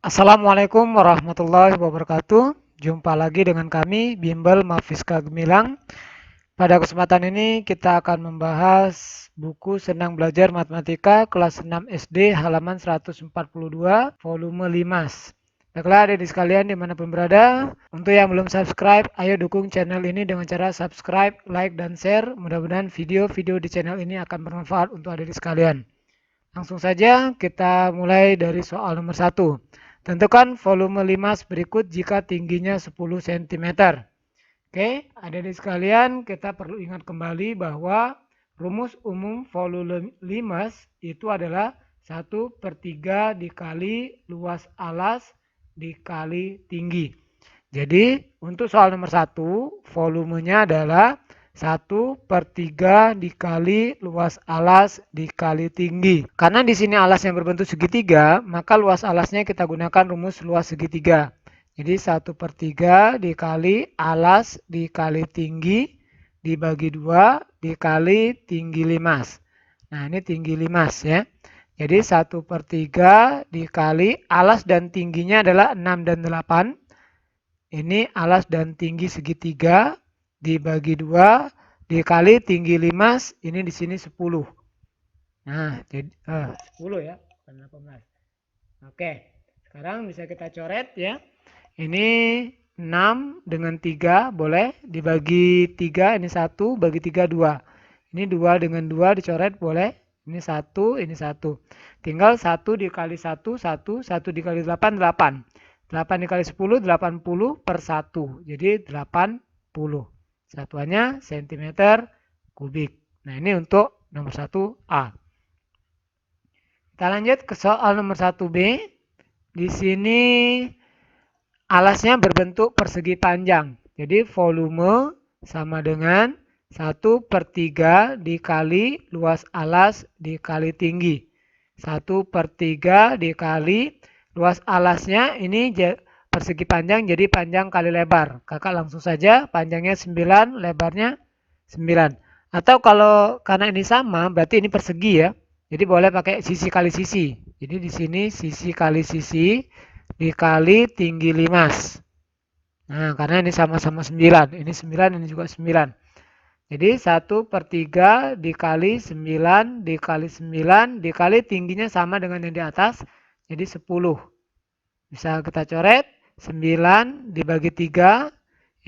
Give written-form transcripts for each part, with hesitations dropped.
Assalamualaikum warahmatullahi wabarakatuh. Jumpa lagi dengan kami, Bimbel Mafiska Gemilang. Pada kesempatan ini kita akan membahas buku Senang Belajar Matematika kelas 6 SD halaman 142 volume 5. Baiklah adik-adik sekalian dimanapun berada, untuk yang belum subscribe, ayo dukung channel ini dengan cara subscribe, like, dan share. Mudah-mudahan video-video di channel ini akan bermanfaat untuk adik-adik sekalian. Langsung saja kita mulai dari soal nomor 1. Tentukan volume 5 berikut jika tingginya 10 cm. Oke, adik-adik sekalian, kita perlu ingat kembali bahwa rumus umum volume 5 itu adalah 1/3 dikali luas alas dikali tinggi. Jadi untuk soal nomor 1, volumenya adalah 1/3 dikali luas alas dikali tinggi. Karena di sini alasnya berbentuk segitiga, maka luas alasnya kita gunakan rumus luas segitiga. Jadi 1/3 dikali alas dikali tinggi dibagi 2 dikali tinggi limas. Nah ini tinggi limas ya. Jadi 1/3 dikali alas dan tingginya adalah 6 dan 8. Ini alas dan tinggi segitiga dibagi 2 dikali tinggi limas, ini di sini 10. Nah, jadi 10 ya, bukan 18. Oke, sekarang bisa kita coret ya. Ini 6 dengan 3 boleh dibagi 3, ini 1, bagi 3 2. Ini 2 dengan 2 dicoret boleh. Ini 1, ini 1. Tinggal 1 dikali 1, 1, 1 dikali 8, 8. 8 dikali 10, 80/1. Jadi 80. Satuannya cm kubik. Nah ini untuk nomor 1A. Kita lanjut ke soal nomor 1B. Di sini alasnya berbentuk persegi panjang. Jadi volume sama dengan 1/3 dikali luas alas dikali tinggi. 1/3 dikali luas alasnya ini persegi panjang, jadi panjang kali lebar. Kakak langsung saja, panjangnya 9, lebarnya 9. Atau kalau karena ini sama, berarti ini persegi ya. Jadi boleh pakai sisi kali sisi. Jadi di sini sisi kali sisi dikali tinggi limas. Nah, karena ini sama-sama 9. Ini 9, ini juga 9. Jadi 1/3 dikali 9 dikali 9 dikali tingginya sama dengan yang di atas. Jadi 10. Bisa kita coret. 9 dibagi 3.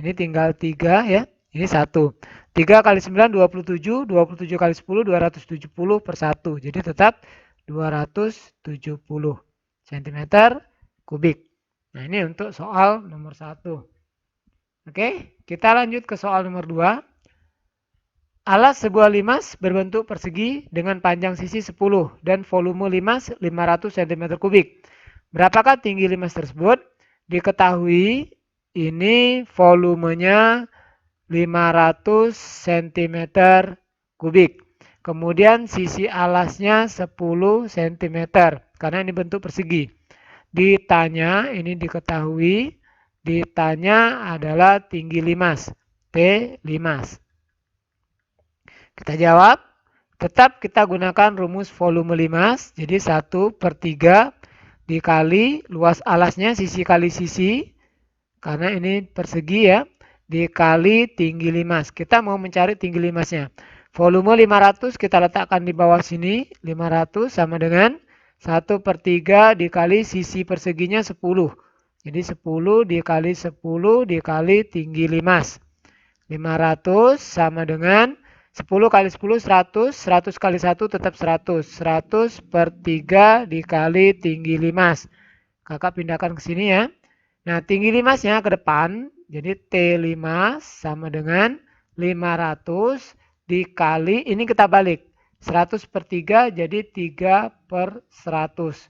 Ini tinggal 3 ya. Ini 1. 3 kali 9, 27. 27 kali 10, 270/1. Jadi tetap 270 cm kubik. Nah ini untuk soal nomor 1. Oke, kita lanjut ke soal nomor 2. Alas sebuah limas berbentuk persegi dengan panjang sisi 10 dan volume limas 500 cm kubik. Berapakah tinggi limas tersebut? Diketahui ini volumenya 500 cm kubik. Kemudian sisi alasnya 10 cm karena ini bentuk persegi. Ditanya, ini diketahui, ditanya adalah tinggi limas, T limas. Kita jawab, tetap kita gunakan rumus volume limas, jadi 1/3 dikali luas alasnya sisi kali sisi, karena ini persegi ya, dikali tinggi limas. Kita mau mencari tinggi limasnya. Volume 500 kita letakkan di bawah sini, 500 sama dengan 1/3 dikali sisi perseginya 10. Jadi 10 dikali 10 dikali tinggi limas. 500 sama dengan 10 kali 10, 100. 100 kali 1 tetap 100. 100/3 dikali tinggi limas. Kakak pindahkan ke sini ya. Nah, tinggi limasnya ke depan. Jadi T limas sama dengan 500 dikali, ini kita balik. 100/3 jadi 3/100.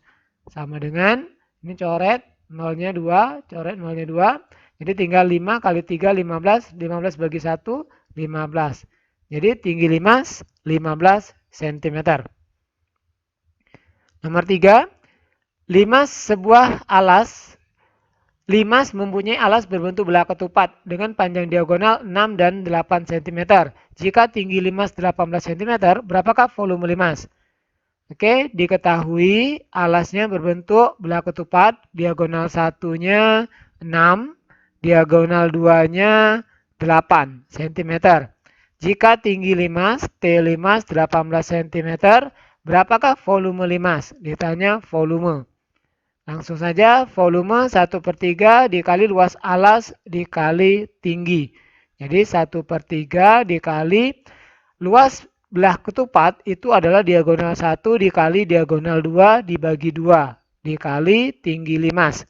Sama dengan, ini coret, nolnya 2, coret nolnya 2. Jadi tinggal 5 kali 3, 15. 15 bagi 1, 15. Jadi tinggi limas 15 cm. Nomor 3, limas sebuah alas. Limas mempunyai alas berbentuk belah ketupat dengan panjang diagonal 6 dan 8 cm. Jika tinggi limas 18 cm, berapakah volume limas? Oke, diketahui alasnya berbentuk belah ketupat, diagonal satunya 6, diagonal 2-nya 8 cm. Jika tinggi limas, T limas 18 cm, berapakah volume limas? Ditanya volume. Langsung saja volume 1/3 dikali luas alas dikali tinggi. Jadi 1/3 dikali luas belah ketupat itu adalah diagonal 1 dikali diagonal 2 dibagi 2 dikali tinggi limas.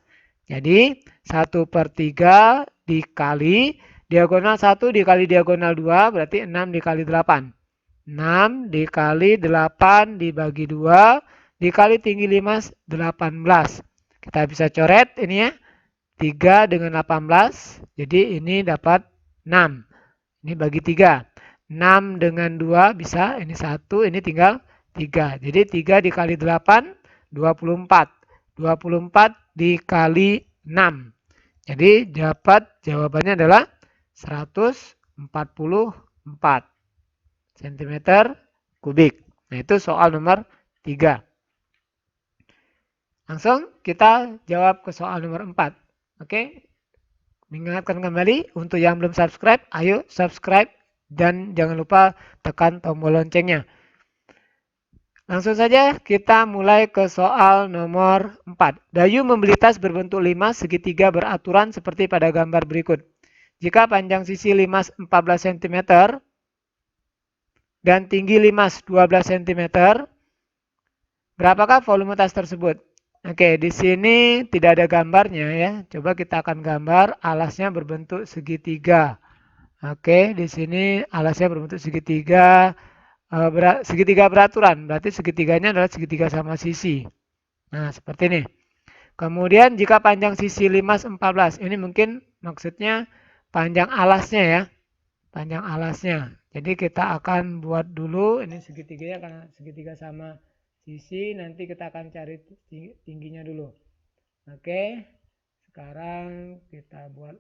Jadi 1/3 dikali diagonal 1 dikali diagonal 2 berarti 6 dikali 8. 6 dikali 8 dibagi 2 dikali tinggi limas 18. Kita bisa coret ini ya. 3 dengan 18. Jadi ini dapat 6. Ini bagi 3. 6 dengan 2 bisa, ini 1, ini tinggal 3. Jadi 3 dikali 8, 24. 24 dikali 6. Jadi dapat jawabannya adalah 144 cm kubik. Nah itu soal nomor 3. Langsung kita jawab ke soal nomor 4. Oke. Mengingatkan kembali untuk yang belum subscribe, ayo subscribe dan jangan lupa tekan tombol loncengnya. Langsung saja kita mulai ke soal nomor 4. Dayu membeli tas berbentuk limas segitiga beraturan seperti pada gambar berikut. Jika panjang sisi limas 14 cm dan tinggi limas 12 cm, berapakah volume tas tersebut? Oke, di sini tidak ada gambarnya ya. Coba kita akan gambar alasnya berbentuk segitiga. Oke, di sini alasnya berbentuk segitiga, segitiga beraturan. Berarti segitiganya adalah segitiga sama sisi. Nah, seperti ini. Kemudian jika panjang sisi limas 14, ini mungkin maksudnya panjang alasnya ya. Panjang alasnya. Jadi kita akan buat dulu ini segitiganya karena segitiga sama sisi, nanti kita akan cari tingginya dulu. Oke, sekarang kita buat.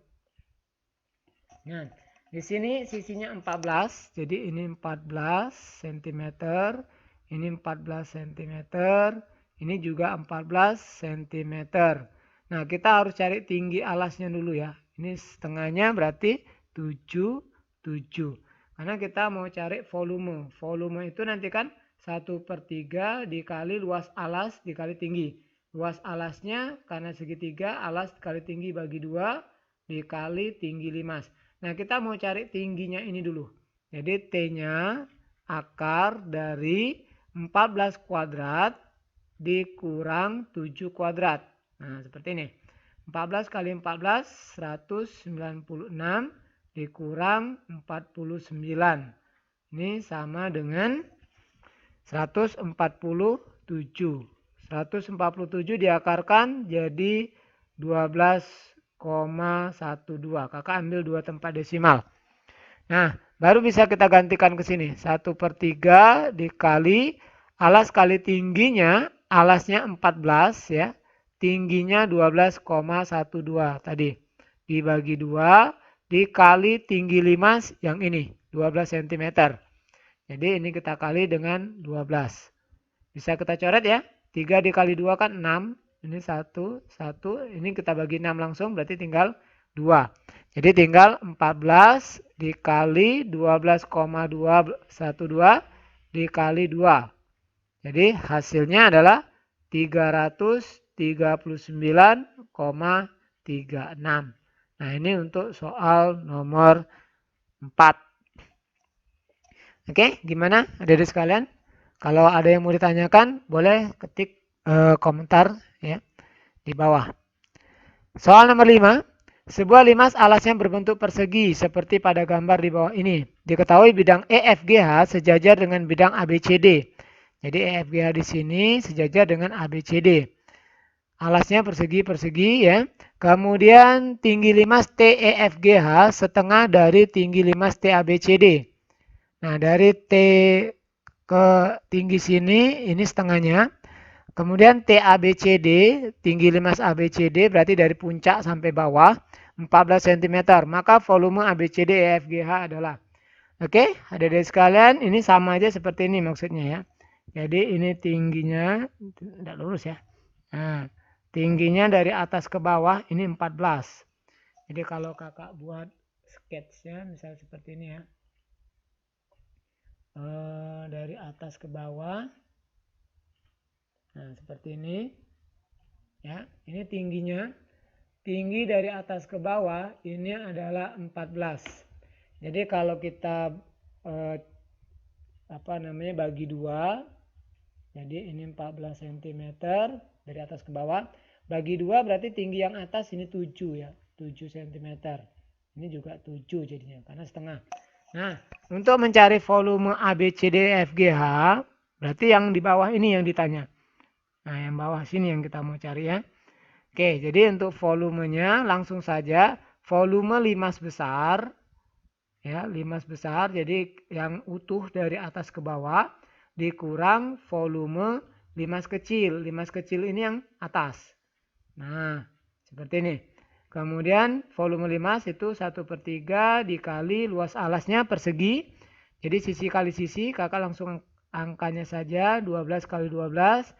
Nah, di sini sisinya 14, jadi ini 14 cm, ini 14 cm, ini juga 14 cm. Nah, kita harus cari tinggi alasnya dulu ya. Ini setengahnya berarti 7. Karena kita mau cari volume. Volume itu nanti kan 1/3 dikali luas alas dikali tinggi. Luas alasnya karena segitiga, alas dikali tinggi bagi 2 dikali tinggi limas. Nah, kita mau cari tingginya ini dulu. Jadi T-nya akar dari 14 kuadrat dikurang 7 kuadrat. Nah, seperti ini. 14 kali 14, 196 dikurang 49. Ini sama dengan 147. 147 diakarkan jadi 12,12. Kakak ambil 2 tempat desimal. Nah, baru bisa kita gantikan ke sini. 1/3 dikali alas kali tingginya, alasnya 14 ya. Tingginya 12,12 tadi. Dibagi 2 dikali tinggi limas yang ini, 12 cm. Jadi ini kita kali dengan 12. Bisa kita coret ya. 3 dikali 2 kan 6. Ini 1, 1. Ini kita bagi 6 langsung berarti tinggal 2. Jadi tinggal 14 dikali 12,212 dikali 2. Jadi hasilnya adalah 339,36. Nah ini untuk soal nomor 4. Oke, gimana adik-adik sekalian? Kalau ada yang mau ditanyakan, boleh ketik komentar ya di bawah. Soal nomor 5. Sebuah limas alasnya berbentuk persegi seperti pada gambar di bawah ini. Diketahui bidang EFGH sejajar dengan bidang ABCD. Jadi EFGH di sini sejajar dengan ABCD. Alasnya persegi-persegi ya. Kemudian tinggi limas TEFGH setengah dari tinggi limas TABCD. Nah, dari T ke tinggi sini, ini setengahnya. Kemudian TABCD, tinggi limas ABCD berarti dari puncak sampai bawah 14 cm. Maka volume ABCD EFGH adalah. Oke, adik-adik sekalian, ini sama aja seperti ini maksudnya ya. Jadi ini tingginya, tidak lurus ya. Nah, tingginya dari atas ke bawah ini 14. Jadi kalau kakak buat sketsnya misalnya seperti ini ya. Dari atas ke bawah. Nah, seperti ini. Ya, ini tingginya. Tinggi dari atas ke bawah ini adalah 14. Jadi kalau kita bagi 2, jadi ini 14 cm dari atas ke bawah. Bagi 2 berarti tinggi yang atas ini 7 ya. 7 cm. Ini juga 7 jadinya karena setengah. Nah, untuk mencari volume ABCDEFGH berarti yang di bawah ini yang ditanya. Nah, yang bawah sini yang kita mau cari ya. Oke, jadi untuk volumenya langsung saja volume limas besar ya, limas besar jadi yang utuh dari atas ke bawah dikurang volume limas kecil. Limas kecil ini yang atas. Nah, seperti ini. Kemudian volume limas itu 1/3 dikali luas alasnya persegi. Jadi sisi kali sisi, kakak langsung angkanya saja 12 kali 12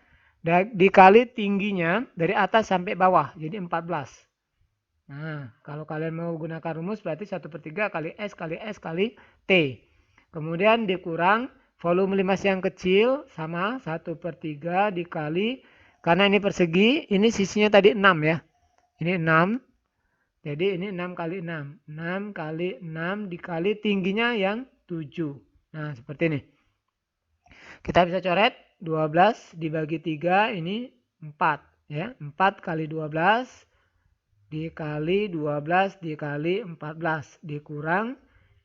dikali tingginya dari atas sampai bawah. Jadi 14. Nah, kalau kalian mau gunakan rumus berarti 1/3 kali S kali S kali T. Kemudian dikurang volume limas yang kecil sama 1/3 dikali, karena ini persegi, ini sisinya tadi 6 ya. Ini 6. Jadi ini 6 kali 6. 6 kali 6 dikali tingginya yang 7. Nah, seperti ini. Kita bisa coret 12 dibagi 3 ini 4 ya. 4 kali 12 dikali 12 dikali 14 dikurang,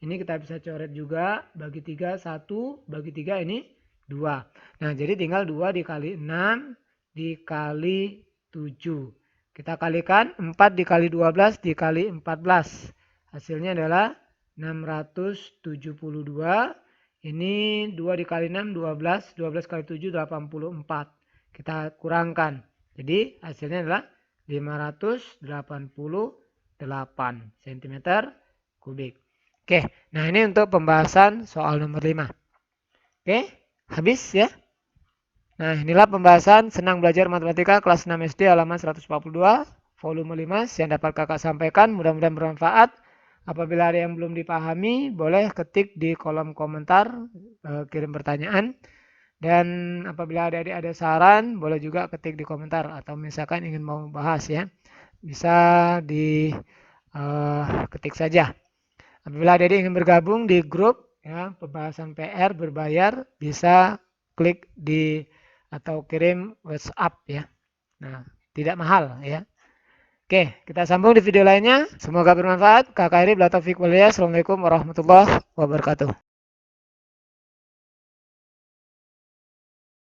ini kita bisa coret juga, bagi 3 1, bagi 3 ini 2. Nah, jadi tinggal 2 dikali 6 dikali 7. Kita kalikan 4 dikali 12 dikali 14. Hasilnya adalah 672. Ini 2 dikali 6 12, 12 kali 7 84. Kita kurangkan. Jadi hasilnya adalah 588 cm kubik. Oke, nah ini untuk pembahasan soal nomor 5. Oke, habis ya. Nah, inilah pembahasan Senang Belajar Matematika kelas 6 SD halaman 142, volume 5 yang dapat kakak sampaikan. Mudah-mudahan bermanfaat. Apabila ada yang belum dipahami, boleh ketik di kolom komentar, kirim pertanyaan. Dan apabila ada saran, boleh juga ketik di komentar. Atau misalkan ingin mau bahas ya, bisa di ketik saja. Apabila ada yang ingin bergabung di grup ya, pembahasan PR berbayar, bisa klik di atau kirim WhatsApp ya. Nah, tidak mahal ya. Oke, kita sambung di video lainnya. Semoga bermanfaat. Kakak Iri, Assalamualaikum warahmatullahi wabarakatuh.